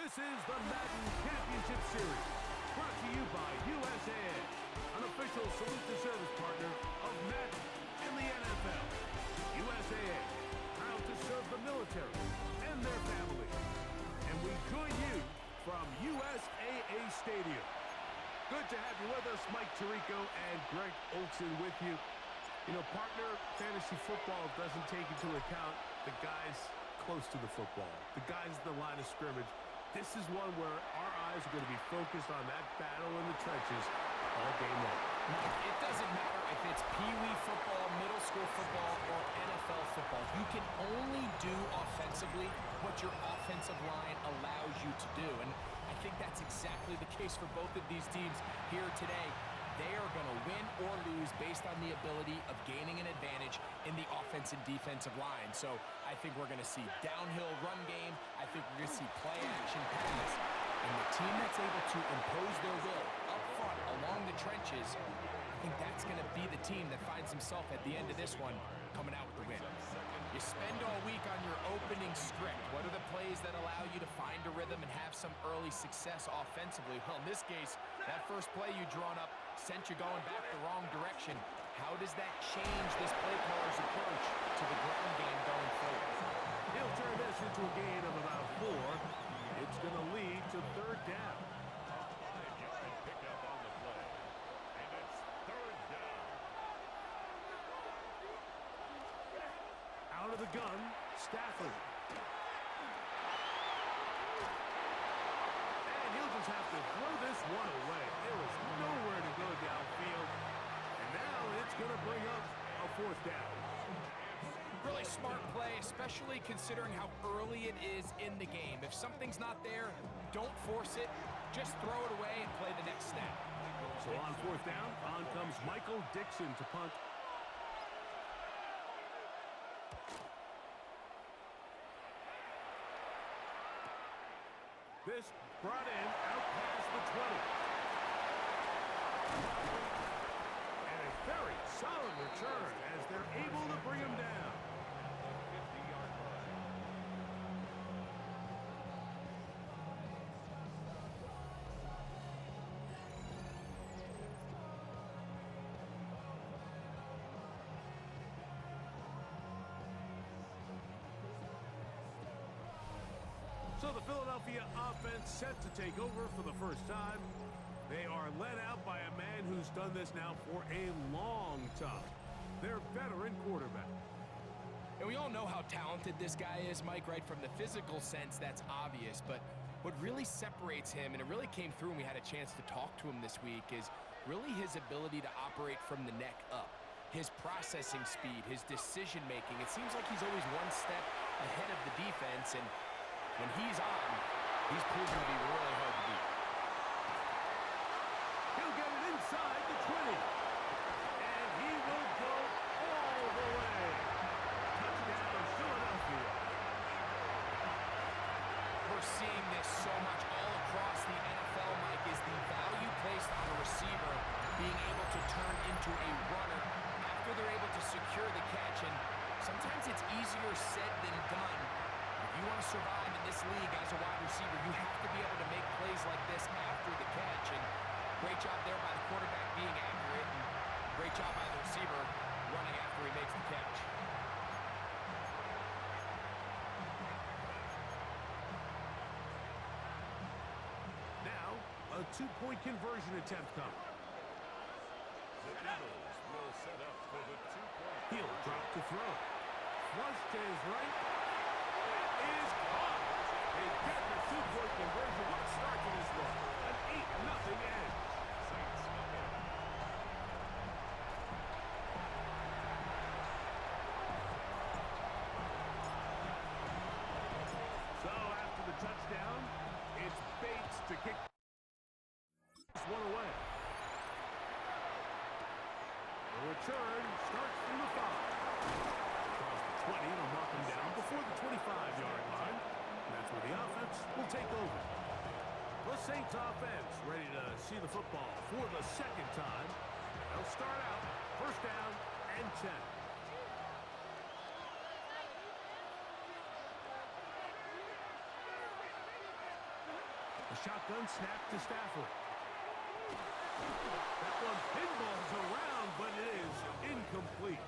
This is the Madden Championship Series, brought to you by USAA, an official salute-to-service partner of Madden and the NFL. USAA, proud to serve the military and their families. And we join you from USAA Stadium. Good to have you with us, Mike Tirico and Greg Olson with you. You know, partner, fantasy football doesn't take into account the guys close to the football, the guys at the line of scrimmage. This is one where our eyes are going to be focused on that battle in the trenches all game long. It doesn't matter if it's Pee-wee football, middle school football, or NFL football. You can only do offensively what your offensive line allows you to do. And I think that's exactly the case for both of these teams here today. They are going to win or lose based on the ability of gaining an advantage in the offense and defensive line. So I think we're going to see downhill run game. I think we're going to see play action pass. And the team that's able to impose their will up front along the trenches, I think that's going to be the team that finds himself at the end of this one coming out with the win. You spend all week on your opening script. What are the plays that allow you to find a rhythm and have some early success offensively? Well, in this case, that first play you drawn up sent you going back the wrong direction. How does that change this play caller's approach to the ground game going forward? He'll turn this into a gain of about 4. It's going to lead to third down. A 5-yard pickup on the play. And it's third down. Out of the gun, Stafford. And he'll just have to throw this one away. There is nowhere to go downfield. And now it's going to bring up a fourth down. Really smart play, especially considering how early it is in the game. If something's not there, don't force it. Just throw it away and play the next snap. So on fourth down, on comes Michael Dixon to punt. This brought in out past the 20. And a very solid return as they're able to bring him down. 50-yard line. So the Philadelphia offense set to take over for the first time. They are led out by a man who's done this now for a long time. Their veteran quarterback. And we all know how talented this guy is, Mike, right? From the physical sense, that's obvious. But what really separates him, and it really came through when we had a chance to talk to him this week, is really his ability to operate from the neck up. His processing speed, his decision-making. It seems like he's always one step ahead of the defense, and when he's on, he's proven to be really hard to beat. He'll get it inside the 20. And he will go all the way. Touchdown, Philadelphia. We're seeing this so much all across the NFL, Mike, is the value placed on a receiver being able to turn into a runner after they're able to secure the catch. And sometimes it's easier said than done. If you want to survive in this league as a wide receiver, you have to be able to make plays like this after the catch. And great job there by the quarterback being accurate, and great job by the receiver running after he makes the catch. Now, a 2-point conversion attempt coming. The Eagles will set up for the 2-point. He'll drop to throw. Flush to his right. It is caught. They get the 2-point conversion. What a start to this one. An 8-0 edge. Saints again. So after the touchdown, it's Bates to kick this one away. The return starts from the 5. Across the 20, it'll knock him down before the 25-yard line. And that's where the offense will take over. The Saints offense ready to see the football for the second time. They'll start out first down and 10. A shotgun snap to Stafford. That one pinballs around, but it is incomplete.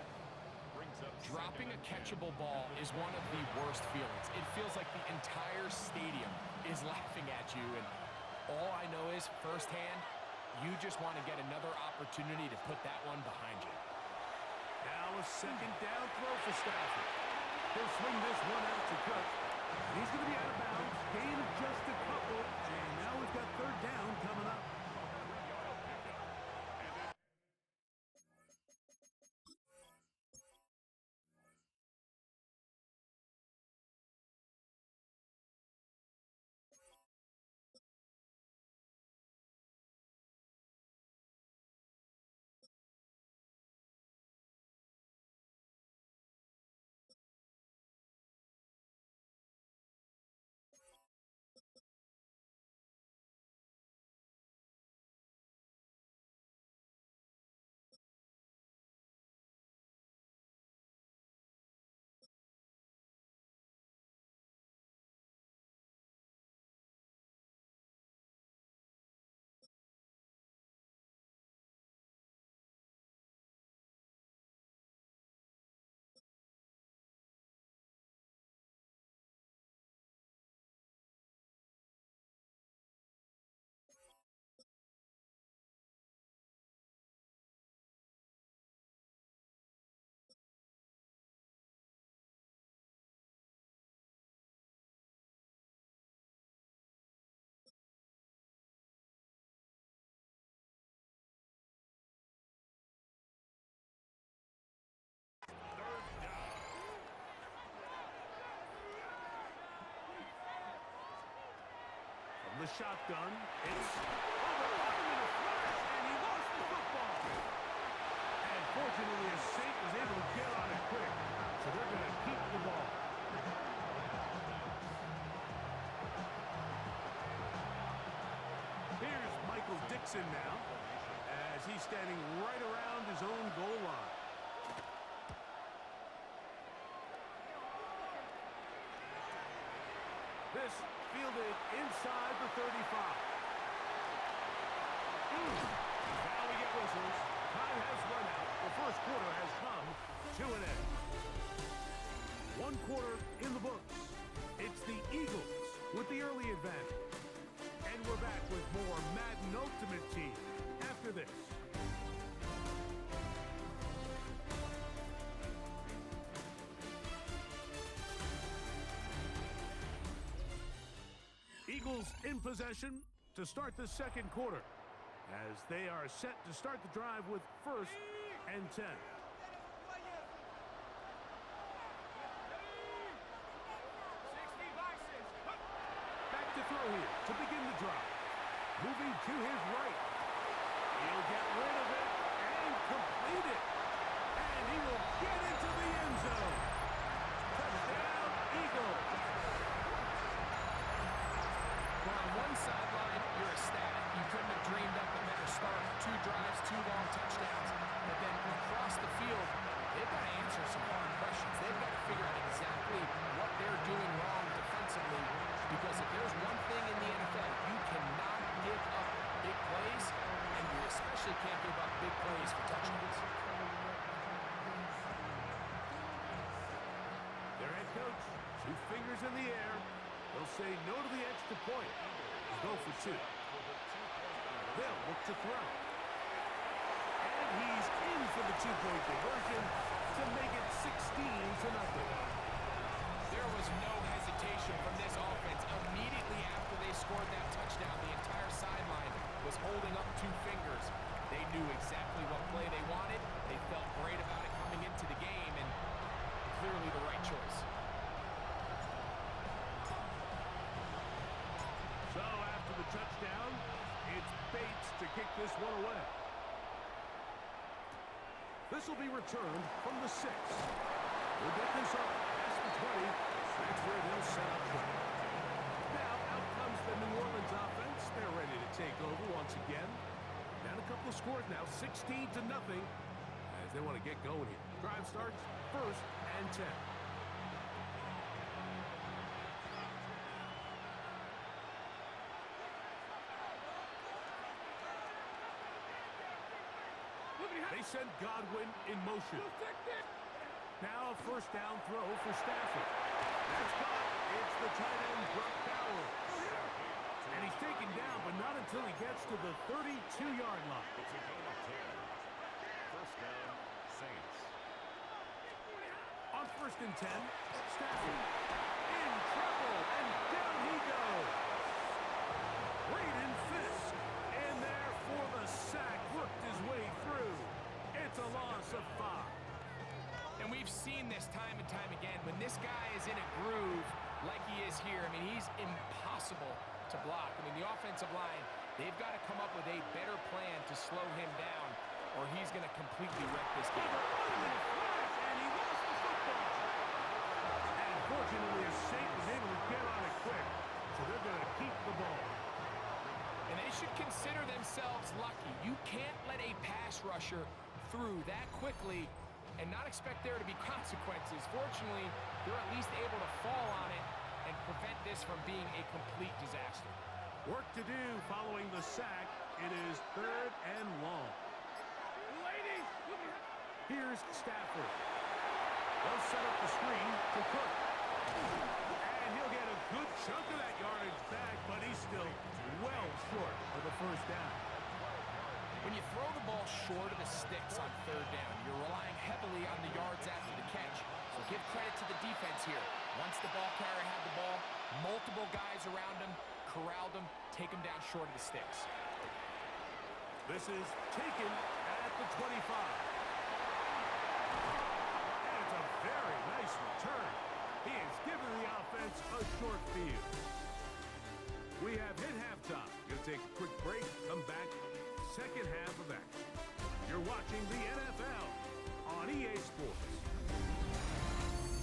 Dropping a catchable ball is one of the worst feelings. It feels like the entire stadium is laughing at you, and all I know is firsthand, you just want to get another opportunity to put that one behind you. Now a second down throw for Stafford. He'll swing this one out to Cook. He's going to be out of bounds. Gain of just a couple, and now we've got third down coming up. The shotgun. It's overrun in a flash, and he lost the football. And fortunately, his Saint was able to get on it quick, so they're going to keep the ball. Here's Michael Dixon now, as he's standing right around his own goal line. This fielded inside the 35. Now we get whistles. Time has run out. The first quarter has come to an end. One quarter in the books. It's the Eagles with the early advantage. And we're back with more Madden Ultimate Team after this. Eagles in possession to start the second quarter as they are set to start the drive with 1st and 10. Back to throw here to begin the drive. Moving to his right. He'll get rid of it and complete it. And he will get into the end zone. Touchdown, Eagles. On one sideline, you're ecstatic. You couldn't have dreamed up a better start. 2 drives, 2 long touchdowns. But then across the field, they've got to answer some hard questions. They've got to figure out exactly what they're doing wrong defensively. Because if there's one thing in the NFL, you cannot give up big plays, and you especially can't give up big plays for touchdowns. Their head coach, 2 fingers in the air. They'll say no to the extra point. Go for 2. They'll look to throw. And he's in for the 2-point conversion to make it 16-0. There was no hesitation from this offense. Immediately after they scored that touchdown, the entire sideline was holding up 2 fingers. They knew exactly what play they wanted. They felt great about it coming into the game, and clearly the right choice. So after the touchdown, it's Bates to kick this one away. This will be returned from the 6. We'll get this up past the 20. That's where they'll set up shop. Now out comes the New Orleans offense. They're ready to take over once again. Down a couple of scores now, 16-0, as they want to get going here. Drive starts 1st and 10. They send Godwin in motion. Now a first down throw for Stafford. That's caught. It's the tight end, Brock Bowers. And he's taken down, but not until he gets to the 32-yard line. It's a gain of 10. First down, Saints. On first and 10, Stafford in trouble, and down he goes. Braden Fisk in there for the sack, worked his way through. It's a loss of 5. And we've seen this time and time again. When this guy is in a groove like he is here, I mean, he's impossible to block. I mean, the offensive line, they've got to come up with a better plan to slow him down, or he's going to completely wreck this game. And he lost the football. And fortunately, his Saint was able to get on it quick, so they're going to keep the ball. And they should consider themselves lucky. You can't let a pass rusher through that quickly and not expect there to be consequences. Fortunately, they're at least able to fall on it and prevent this from being a complete disaster. Work to do following the sack. It is 3rd and long. Here's Stafford. They'll set up the screen to Cook. And he'll get a good chunk of that yardage back, but he's still well short of the first down. When you throw the ball short of the sticks on 3rd down, you're relying heavily on the yards after the catch. So give credit to the defense here. Once the ball carrier had the ball, multiple guys around him, corralled him, take him down short of the sticks. This is taken at the 25. And it's a very nice return. He has given the offense a short field. We have hit halftime. You'll take a quick break, come back. Second half of action. You're watching the NFL on EA Sports.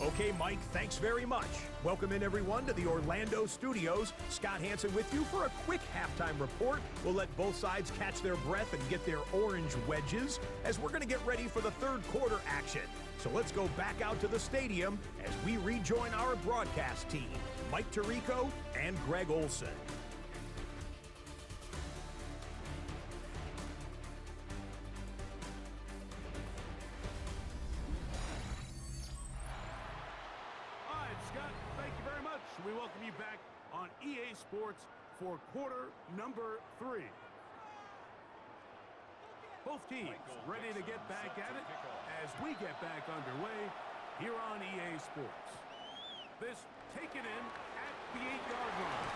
Okay, Mike, thanks very much. Welcome in, everyone, to the Orlando studios. Scott Hansen with you for a quick halftime report. We'll let both sides catch their breath and get their orange wedges as we're going to get ready for the 3rd quarter action. So let's go back out to the stadium as we rejoin our broadcast team, Mike Tirico and Greg Olson. We welcome you back on EA Sports for quarter number 3. Both teams ready to get back at it as we get back underway here on EA Sports. This taken in at the 8-yard line.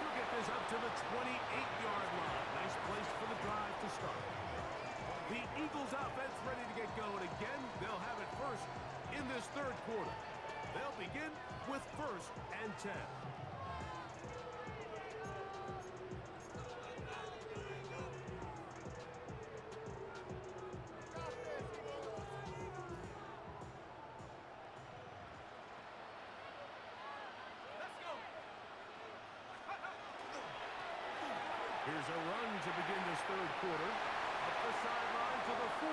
We'll get this up to the 28-yard line. Nice place for the drive to start. The Eagles offense ready to get going again. They'll have it first in this 3rd quarter. They'll begin with 1st and 10. Here's a run to begin this 3rd quarter. Up the sideline to the 40.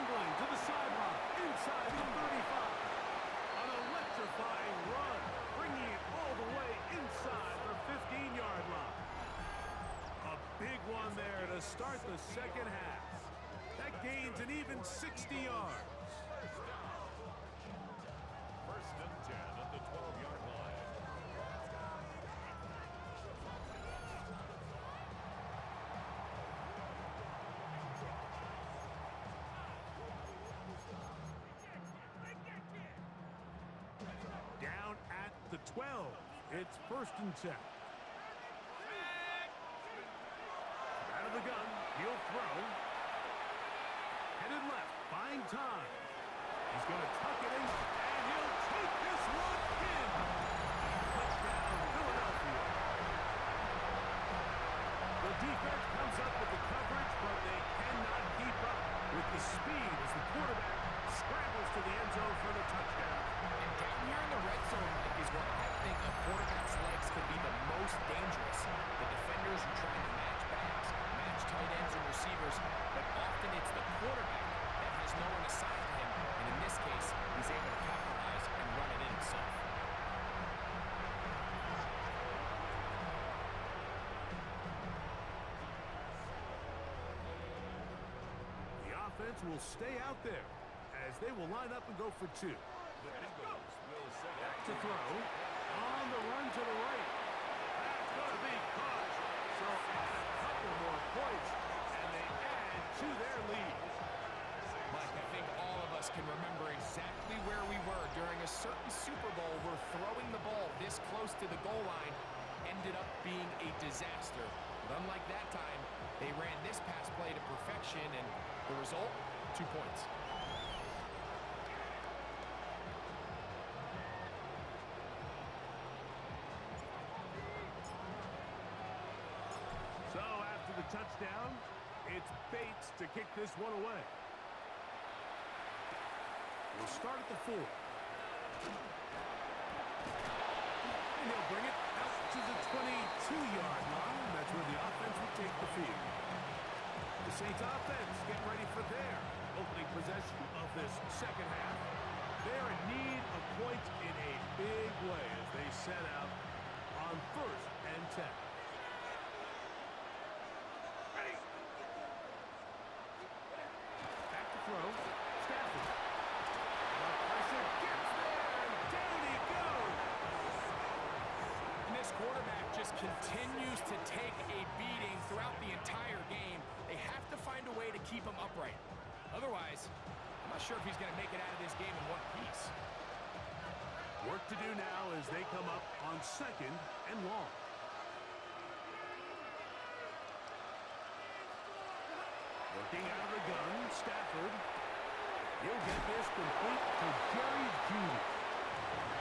Angling to the sideline. Inside the 35. An electrifying run. Bringing it all the way inside the 15-yard line. A big one there to start the second half. That gains an even 60 yards. First and 10 at the 12-yard line. Down at the 12. It's 1st and 10. Out of the gun. He'll throw. Headed left. Buying time. He's going to tuck it in. And he'll take this one in. Touchdown, Philadelphia. The defense comes up with the coverage, but they cannot keep up with the speed as the quarterback scrambles to the end zone for the touchdown. And down here in the red zone, Mike, is where I think a quarterback's legs can be the most dangerous. The defenders are trying to match backs, match tight ends and receivers, but often it's the quarterback that has no one assigned to him, and in this case, he's able to capitalize and run it in himself. defense will stay out there as they will line up and go for two. The Eagles will set Back to throw. On the run to the right. That's going to be caught. So a couple more points, and they add to their lead. Mike, I think all of us can remember exactly where we were during a certain Super Bowl where throwing the ball this close to the goal line ended up being a disaster. But unlike that time, they ran this pass play to perfection, and the result, 2 points. So after the touchdown, it's Bates to kick this one away. We'll start at the 4. And he'll bring it out to the 22-yard line. That's where the offense will take the field. The Saints offense getting ready for their opening possession of this second half. They're in need of points in a big way as they set out on 1st and 10. Back to throw. Stafford. The pressure gets there, and down he goes. And this quarterback just continues to take a beating throughout the entire game. They have to find a way to keep him upright. Otherwise, I'm not sure if he's going to make it out of this game in one piece. Work to do now as they come up on 2nd and long. Working out of the gun, Stafford. He'll get this complete to Jerry Jeudy.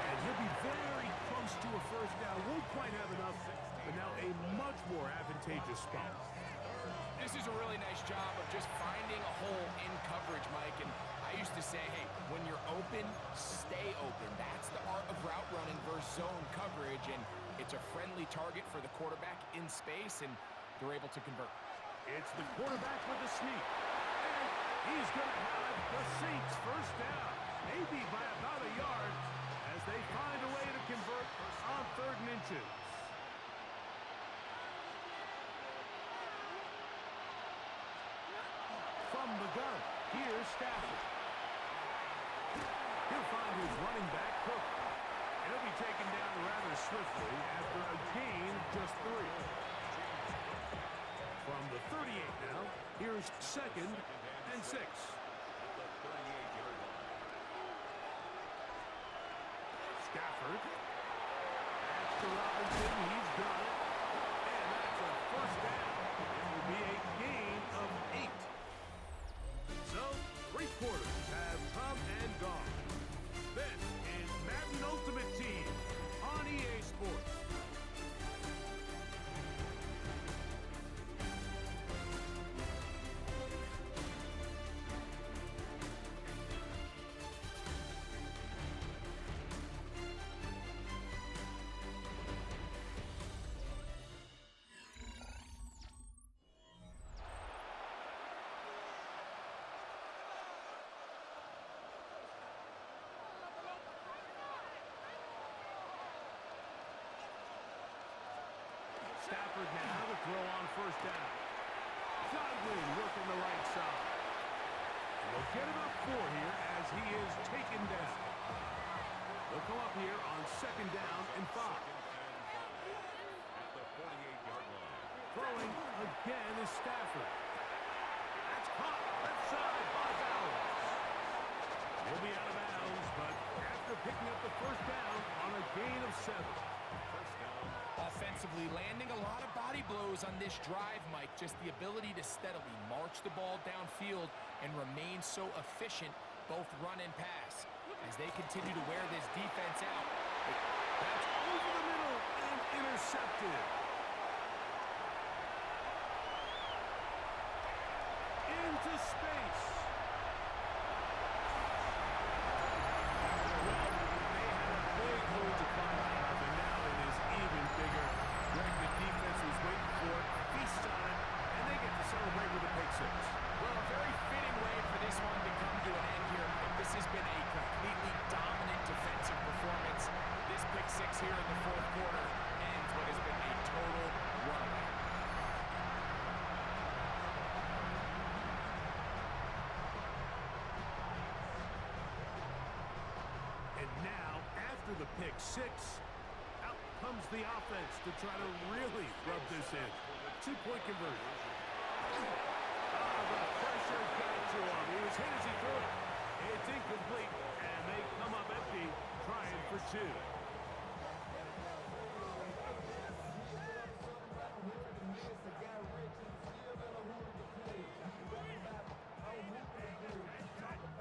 And he'll be very close to a first down. Won't quite have enough, but now a much more advantageous spot. This is a really nice job of just finding a hole in coverage, Mike. And I used to say, hey, when you're open, stay open. That's the art of route running versus zone coverage. And it's a friendly target for the quarterback in space, and they're able to convert. It's the quarterback with the sneak. And he's going to have the Saints first down, maybe by about a yard, as they find a way to convert on 3rd and inches. From the gun, here's Stafford. He'll find his running back, Cook. And he'll be taken down rather swiftly after a gain of just 3. From the 38 now, here's 2nd and 6. Stafford. That's to Robinson. He's got it. And that's a first down. It will be a gain of 8. So, 3 quarters have come and gone. This is Madden Ultimate Team on EA Sports. Stafford now to throw on first down. Godwin working the right side. And they'll get about 4 here as he is taken down. They'll come up here on 2nd down and 5. At the 48-yard line. Throwing again is Stafford. That's caught left side by Bowers. He'll be out of bounds, but after picking up the first down on a gain of 7. Offensively, landing a lot of body blows on this drive, Mike. Just the ability to steadily march the ball downfield and remain so efficient, both run and pass. As they continue to wear this defense out. That's over the middle and intercepted. Into space. Well, they had a big hole to climb out of, and now it is even bigger. Greg, the defense was waiting for it, feasts on it, and they get to celebrate with a pick 6. Well, a very fitting way for this one to come to an end here, Mike. This has been a completely dominant defensive performance. This pick after the pick six, out comes the offense to try to really rub this in. 2-point conversion. The pressure got to him. He was hit as he threw it. It's incomplete, and they come up empty, trying for two.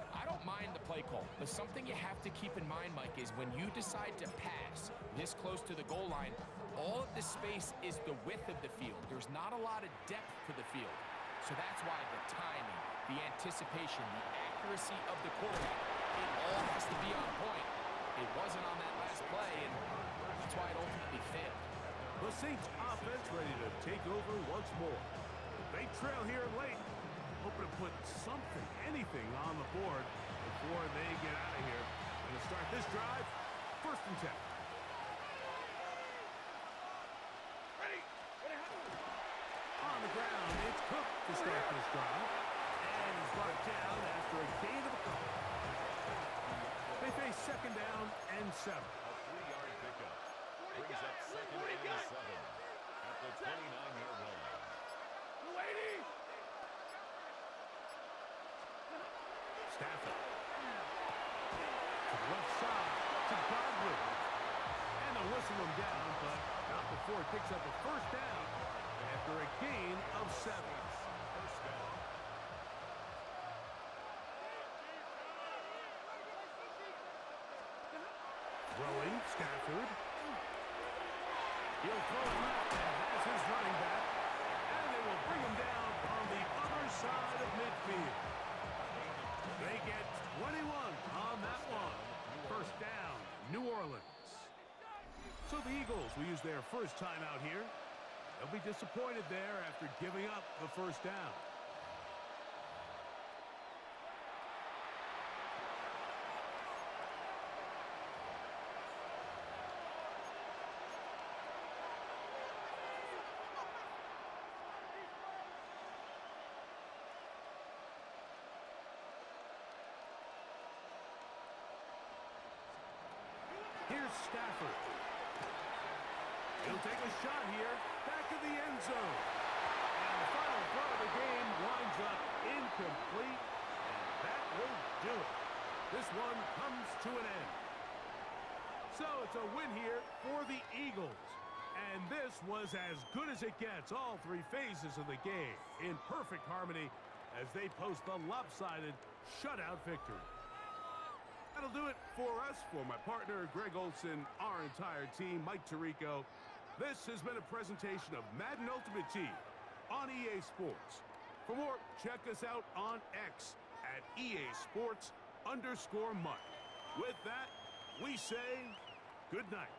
I don't mind the play call, but something you have to keep in mind, Mike, is when you decide to pass this close to the goal line, all of the space is the width of the field. There's not a lot of depth to the field. So that's why the timing, the anticipation, the accuracy of the quarterback, it all has to be on point. It wasn't on that last play, and that's why it ultimately failed. The Saints offense ready to take over once more. They trail here late, hoping to put something, anything on the board before they get out of here. Going to start this drive, 1st and 10. On the ground, it's Cook to start this drive. And he's brought down after a gain of a couple. They face 2nd down and 7. A 3-yard pickup. Brings up 2nd and 7 at the 29-yard line. Stafford. To the left side, to Godwin. And they'll whistle him down, but not before it picks up a 1st down after a gain of 7. First down. Throwing, Stafford. He'll throw it left and has his running back. And they will bring him down on the other side of midfield. They get 21 on that one. 1st down, New Orleans. So the Eagles will use their first time out here. They'll be disappointed there after giving up the 1st down. Here's Stafford. He'll take a shot here, back of the end zone. And the final throw of the game winds up incomplete, and that will do it. This one comes to an end. So it's a win here for the Eagles. And this was as good as it gets, all 3 phases of the game, in perfect harmony as they post the lopsided shutout victory. That'll do it for us, for my partner, Greg Olson, our entire team, Mike Tirico. This has been a presentation of Madden Ultimate Team on EA Sports. For more, check us out on X at EA Sports_Mike. With that, we say good night.